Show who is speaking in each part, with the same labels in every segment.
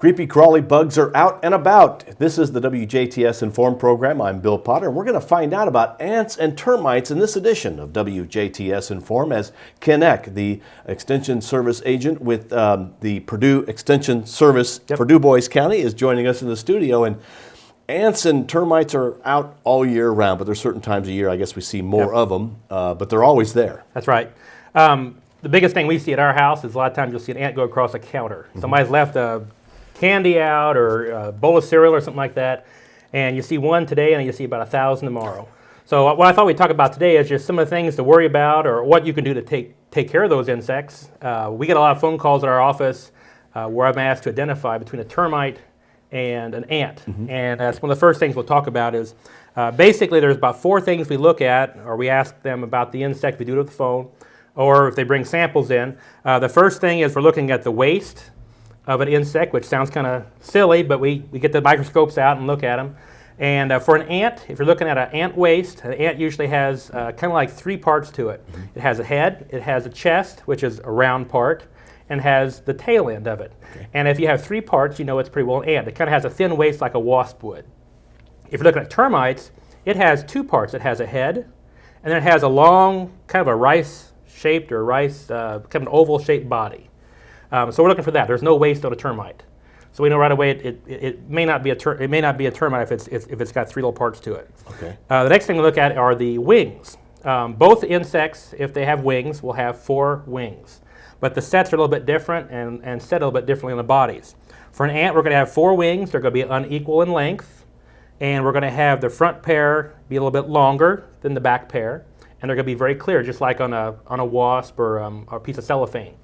Speaker 1: Creepy crawly bugs are out and about. This is the WJTS Inform program. I'm Bill Potter, and we're going to find out about ants and termites in this edition of WJTS Inform as KenEck, the Extension Service agent with the Purdue Extension Service for Du Bois County, is joining us in the studio. And ants and termites are out all year round, but there's certain times of year I guess we see more of them, but they're always there.
Speaker 2: That's right. The biggest thing we see at our house is a lot of times you'll see an ant go across a counter. Somebody's left a candy out or a bowl of cereal or something like that, and you see one today and you see about 1,000 tomorrow. So what I thought we'd talk about today is just some of the things to worry about or what you can do to take care of those insects. We get a lot of phone calls at our office where I'm asked to identify between a termite and an ant. And that's one of the first things we'll talk about is basically there's about 4 things we look at, or we ask them about the insect. We do it over the phone, or if they bring samples in. The first thing is we're looking at the waste of an insect, which sounds kind of silly, but we get the microscopes out and look at them. And for an ant, if you're looking at an ant waste, an ant usually has kind of like 3 parts to it. It has a head, it has a chest, which is a round part, and has the tail end of it. And if you have 3 parts, you know it's pretty well an ant. It kind of has a thin waist like a wasp would. If you're looking at termites, it has 2 parts. It has a head, and then it has a long, kind of a rice-shaped or kind of an oval-shaped body. So we're looking for that. There's no waste on a termite, so we know right away it may not be a termite if it's got 3 little parts to it.
Speaker 1: Okay.
Speaker 2: The next thing we look at are the wings. Both insects, if they have wings, will have 4 wings, but the sets are a little bit different and set a little bit differently in the bodies. For an ant, we're going to have 4 wings. They're going to be unequal in length, and we're going to have the front pair be a little bit longer than the back pair, and they're going to be very clear, just like on a wasp or a piece of cellophane.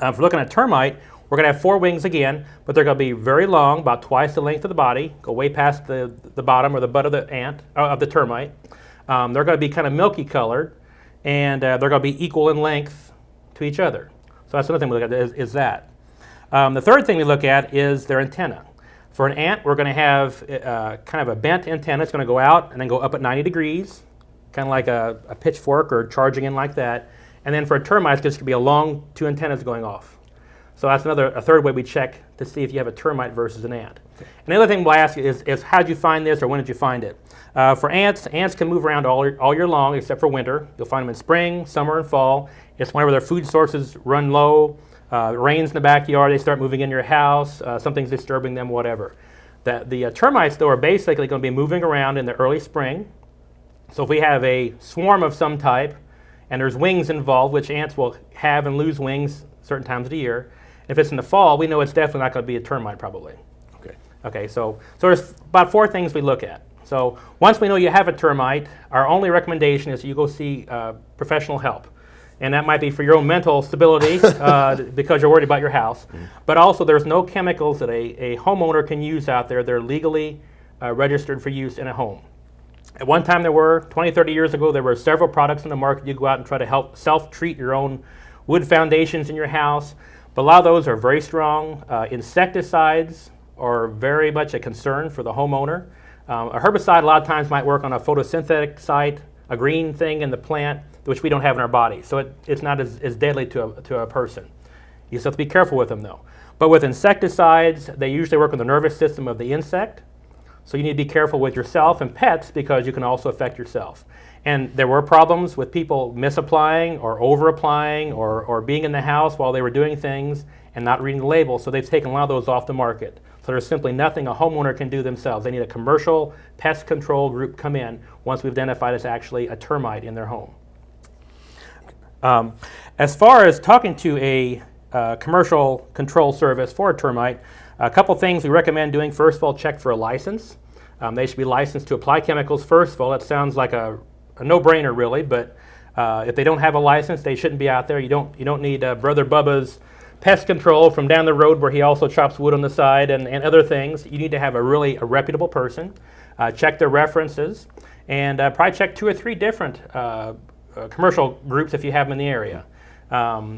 Speaker 2: If we're looking at termite, we're going to have 4 wings again, but they're going to be very long, about twice the length of the body, go way past the bottom or the butt of the of the termite. They're going to be kind of milky colored, and they're going to be equal in length to each other. So that's another thing we look at is that. The third thing we look at is their antenna. For an ant, we're going to have kind of a bent antenna. It's going to go out and then go up at 90 degrees, kind of like a pitchfork or charging in like that. And then for a termite, it's just going to be a long 2 antennas going off. So that's a third way we check to see if you have a termite versus an ant. And the other thing we'll ask you is how did you find this or when did you find it? For ants can move around all year long except for winter. You'll find them in spring, summer, and fall. It's whenever their food sources run low, it rains in the backyard, they start moving into your house, something's disturbing them, whatever. The termites, though, are basically going to be moving around in the early spring. So if we have a swarm of some type, and there's wings involved, which ants will have and lose wings certain times of the year. If it's in the fall, we know it's definitely not going to be a termite probably. Okay, so there's about 4 things we look at. So once we know you have a termite, our only recommendation is you go see professional help. And that might be for your own mental stability because you're worried about your house. But also there's no chemicals that a homeowner can use out there. They're legally registered for use in a home. At one time 20, 30 years ago, there were several products in the market. You go out and try to help self-treat your own wood foundations in your house. But a lot of those are very strong. Insecticides are very much a concern for the homeowner. A herbicide a lot of times might work on a photosynthetic site, a green thing in the plant, which we don't have in our body. So it's not as deadly to a person. You still have to be careful with them though. But with insecticides, they usually work on the nervous system of the insect. So you need to be careful with yourself and pets because you can also affect yourself. And there were problems with people misapplying or over-applying or being in the house while they were doing things and not reading the label, so they've taken a lot of those off the market. So there's simply nothing a homeowner can do themselves. They need a commercial pest control group come in once we've identified it's actually a termite in their home. As far as talking to a commercial control service for a termite, a couple things we recommend doing. First of all, check for a license. They should be licensed to apply chemicals. First of all, that sounds like a no-brainer really, but if they don't have a license, they shouldn't be out there. You don't need Brother Bubba's pest control from down the road where he also chops wood on the side and other things. You need to have a reputable person. Check their references, and probably check 2 or 3 different commercial groups if you have them in the area.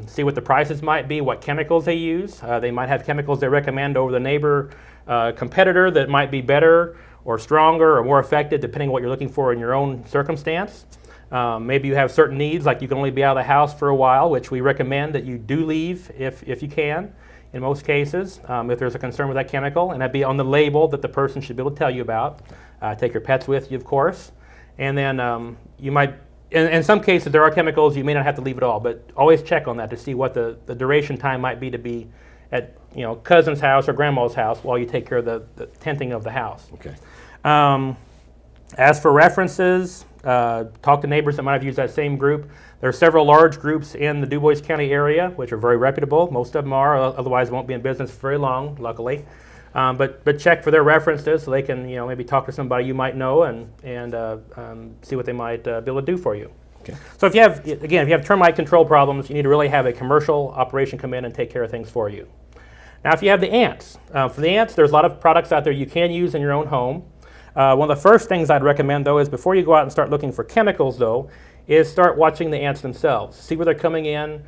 Speaker 2: See what the prices might be, what chemicals they use. They might have chemicals they recommend over the neighbor competitor that might be better or stronger or more effective depending on what you're looking for in your own circumstance. Maybe you have certain needs, like you can only be out of the house for a while, which we recommend that you do leave if you can. in most cases, if there's a concern with that chemical, and that'd be on the label that the person should be able to tell you about. Take your pets with you, of course. And then you might, in some cases, there are chemicals you may not have to leave at all, but always check on that to see what the duration time might be to be at cousin's house or grandma's house while you take care of the tenting of the house.
Speaker 1: Okay.
Speaker 2: As for references, talk to neighbors that might have used that same group. There are several large groups in the Du Bois County area, which are very reputable. Most of them are, otherwise won't be in business for very long, luckily. But check for their references so they can maybe talk to somebody you might know and see what they might be able to do for you.
Speaker 1: Okay.
Speaker 2: So if you have termite control problems, you need to really have a commercial operation come in and take care of things for you. Now if you have the ants, for the ants there's a lot of products out there you can use in your own home. One of the first things I'd recommend though is before you go out and start looking for chemicals though, is start watching the ants themselves. See where they're coming in,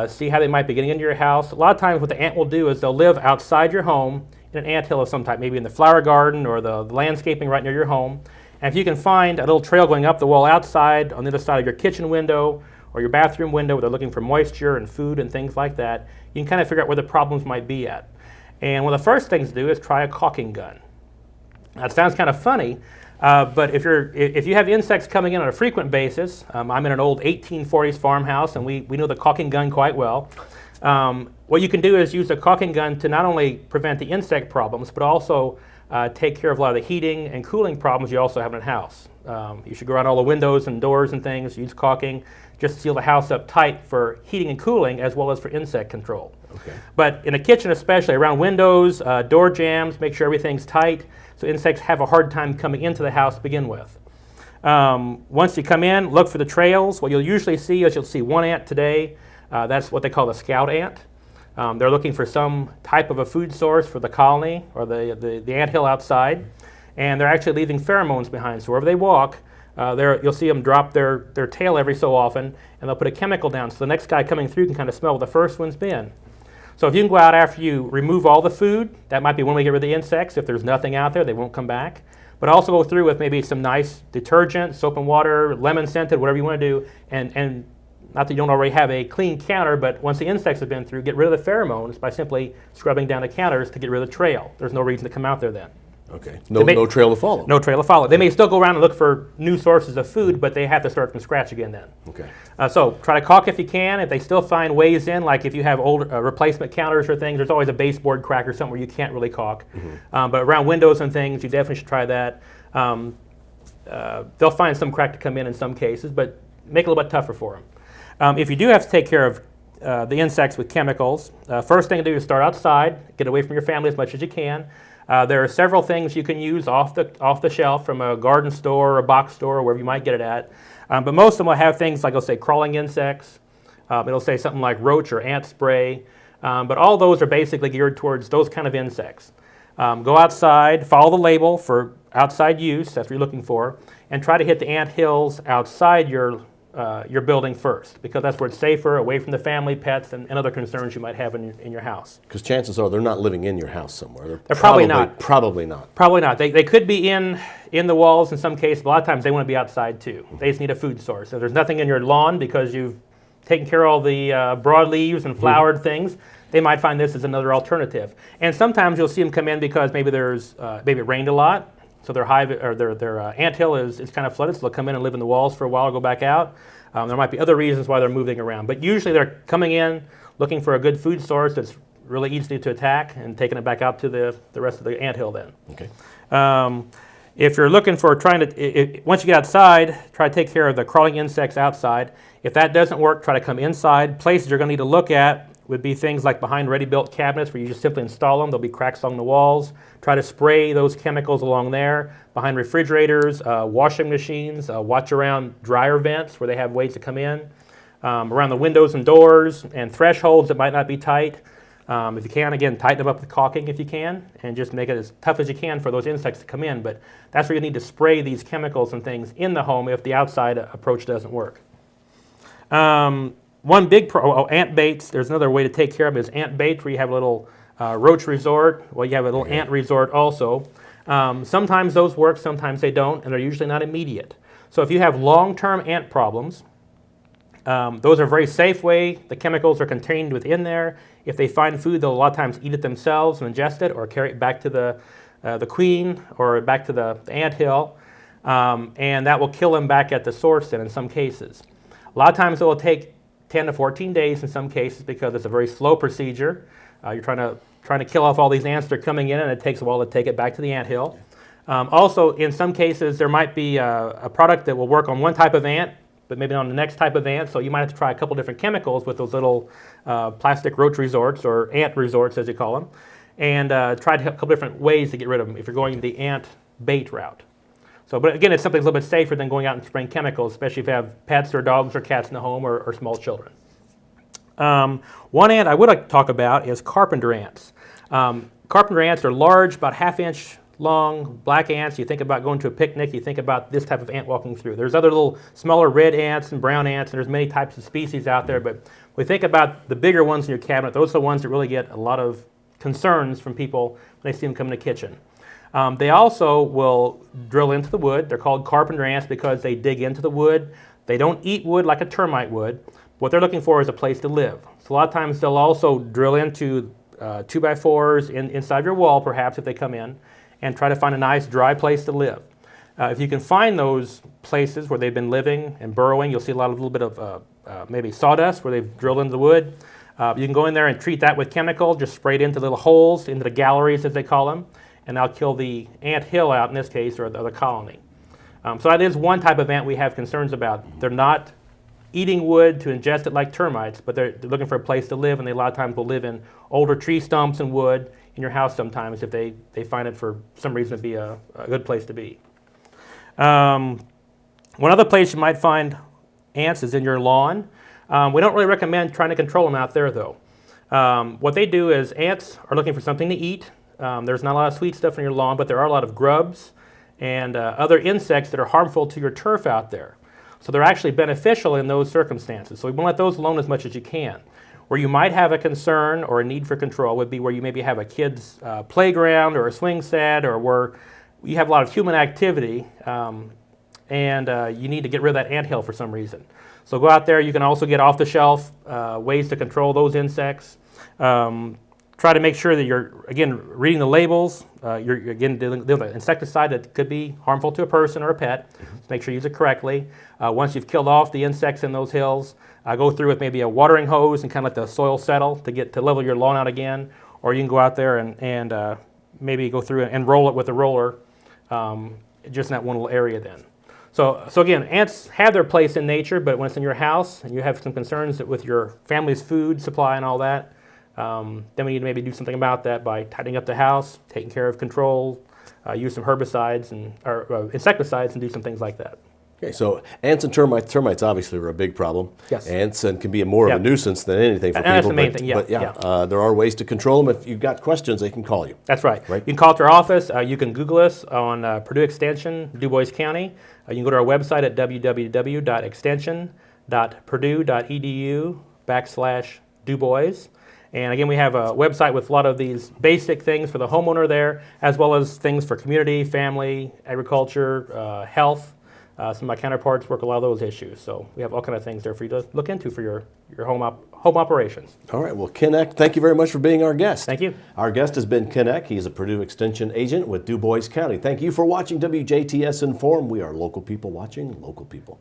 Speaker 2: see how they might be getting into your house. A lot of times what the ant will do is they'll live outside your home in an anthill of some type, maybe in the flower garden or the landscaping right near your home. And if you can find a little trail going up the wall outside on the other side of your kitchen window or your bathroom window where they're looking for moisture and food and things like that, you can kind of figure out where the problems might be at. And one of the first things to do is try a caulking gun. That sounds kind of funny, but if you have insects coming in on a frequent basis, I'm in an old 1840s farmhouse and we know the caulking gun quite well. What you can do is use a caulking gun to not only prevent the insect problems, but also take care of a lot of the heating and cooling problems you also have in a house. You should go around all the windows and doors and things, use caulking, just seal the house up tight for heating and cooling as well as for insect control.
Speaker 1: Okay.
Speaker 2: But in a kitchen especially, around windows, door jambs, make sure everything's tight so insects have a hard time coming into the house to begin with. Once you come in, look for the trails. What you'll usually see is you'll see one ant today. That's what they call the scout ant. They're looking for some type of a food source for the colony or the anthill outside, and they're actually leaving pheromones behind. So wherever they walk, you'll see them drop their tail every so often, and they'll put a chemical down so the next guy coming through can kind of smell where the first one's been. So if you can go out after you remove all the food, that might be one way to get rid of the insects. If there's nothing out there, they won't come back. But also go through with maybe some nice detergent, soap and water, lemon scented, whatever you want to do, and not that you don't already have a clean counter, but once the insects have been through, get rid of the pheromones by simply scrubbing down the counters to get rid of the trail. There's no reason to come out there then.
Speaker 1: Okay. No trail to follow.
Speaker 2: No trail to follow. They may still go around and look for new sources of food, but they have to start from scratch again then.
Speaker 1: Okay.
Speaker 2: So try to caulk if you can. If they still find ways in, like if you have old replacement counters or things, there's always a baseboard crack or something where you can't really caulk. Mm-hmm. But around windows and things, you definitely should try that. They'll find some crack to come in some cases, but make it a little bit tougher for them. If you do have to take care of the insects with chemicals, first thing to do is start outside, get away from your family as much as you can. There are several things you can use off the shelf from a garden store or a box store or wherever you might get it at. But most of them will have things like, it'll say crawling insects. It'll say something like roach or ant spray. But all those are basically geared towards those kind of insects. Go outside, follow the label for outside use, that's what you're looking for, and try to hit the ant hills outside your building first, because that's where it's safer, away from the family, pets, and other concerns you might have in your house.
Speaker 1: Because chances are they're not living in your house somewhere.
Speaker 2: They're probably not.
Speaker 1: Probably not.
Speaker 2: Probably not. They could be in the walls in some cases, but a lot of times they want to be outside too. They just need a food source. If there's nothing in your lawn because you've taken care of all the broadleaves and flowered things, they might find this as another alternative. And sometimes you'll see them come in because maybe maybe it rained a lot, so their hive or their anthill is kind of flooded, so they'll come in and live in the walls for a while and go back out. There might be other reasons why they're moving around, but usually they're coming in looking for a good food source that's really easy to attack and taking it back out to the rest of the anthill then.
Speaker 1: Okay.
Speaker 2: If you're looking for once you get outside, try to take care of the crawling insects outside. If that doesn't work, try to come inside. Places you're going to need to look at would be things like behind ready-built cabinets where you just simply install them. There'll be cracks along the walls. Try to spray those chemicals along there. Behind refrigerators, washing machines, watch around dryer vents where they have ways to come in. Around the windows and doors and thresholds that might not be tight. If you can, again, tighten them up with caulking if you can, and just make it as tough as you can for those insects to come in. But that's where you need to spray these chemicals and things in the home if the outside approach doesn't work. One big ant baits, there's another way to take care of it, is ant baits where you have a little roach resort. Well, you have a little ant resort also. Sometimes those work, sometimes they don't, and they're usually not immediate. So if you have long-term ant problems, Those are a very safe way. The chemicals are contained within there. If they find food, they'll a lot of times eat it themselves and ingest it, or carry it back to the queen or back to the anthill, and that will kill them back at the source then in some cases. A lot of times it will take 10 to 14 days in some cases because it's a very slow procedure. You're trying to kill off all these ants that are coming in, and it takes a while to take it back to the anthill. Also, in some cases, there might be a product that will work on one type of ant, but maybe on the next type of ant, so you might have to try a couple different chemicals with those little plastic roach resorts, or ant resorts as you call them, and try a couple different ways to get rid of them if you're going the ant bait route. So, but again, it's something a little bit safer than going out and spraying chemicals, especially if you have pets or dogs or cats in the home, or small children. One ant I would like to talk about is carpenter ants. Carpenter ants are large, about ½ inch long, black ants. You think about going to a picnic, you think about this type of ant walking through. There's other little smaller red ants and brown ants, and there's many types of species out there, but we think about the bigger ones in your cabinet. Those are the ones that really get a lot of concerns from people when they see them come in the kitchen. They also will drill into the wood. They're called carpenter ants because they dig into the wood. They don't eat wood like a termite would. What they're looking for is a place to live. So a lot of times they'll also drill into 2x4s inside your wall, perhaps, if they come in, and try to find a nice dry place to live. If you can find those places where they've been living and burrowing, you'll see a little bit of maybe sawdust where they've drilled into the wood. You can go in there and treat that with chemical, just spray it into little holes, into the galleries as they call them, and that'll kill the ant hill out in this case, or the colony. So that is one type of ant we have concerns about. They're not eating wood to ingest it like termites, but they're looking for a place to live, and they a lot of times will live in older tree stumps and wood in your house sometimes if they find it for some reason to be a good place to be. One other place you might find ants is in your lawn. We don't really recommend trying to control them out there though. What they do is ants are looking for something to eat. There's not a lot of sweet stuff in your lawn, but there are a lot of grubs and other insects that are harmful to your turf out there. So they're actually beneficial in those circumstances. So we want to let those alone as much as you can. Where you might have a concern or a need for control would be where you maybe have a kid's playground or a swing set, or where you have a lot of human activity and you need to get rid of that anthill for some reason. So go out there. You can also get off-the-shelf ways to control those insects. Try to make sure that you're, again, reading the labels. You're, again, dealing with an insecticide that could be harmful to a person or a pet. So make sure you use it correctly. Once you've killed off the insects in those hills, go through with maybe a watering hose and kind of let the soil settle to level your lawn out again. Or you can go out there and maybe go through and roll it with a roller, just in that one little area then. So again, ants have their place in nature, but when it's in your house and you have some concerns with your family's food supply and all that, then we need to maybe do something about that by tightening up the house, taking care of control, use some herbicides or insecticides, and do some things like that.
Speaker 1: Okay, so ants and termites obviously are a big problem.
Speaker 2: Yes.
Speaker 1: Ants can be more of a nuisance than anything for people.
Speaker 2: That's the main thing,
Speaker 1: But there are ways to control them. If you've got questions, they can call you.
Speaker 2: That's right. You can call up to our office. You can Google us on Purdue Extension, Du Bois County. You can go to our website at www.extension.purdue.edu/DuBois. And again, we have a website with a lot of these basic things for the homeowner there, as well as things for community, family, agriculture, health. Some of my counterparts work a lot of those issues. So we have all kinds of things there for you to look into for your home operations.
Speaker 1: All right. Well, KenEck, thank you very much for being our guest.
Speaker 2: Thank you.
Speaker 1: Our guest has been KenEck. He's a Purdue Extension agent with Du Bois County. Thank you for watching WJTS Inform. We are local people watching local people.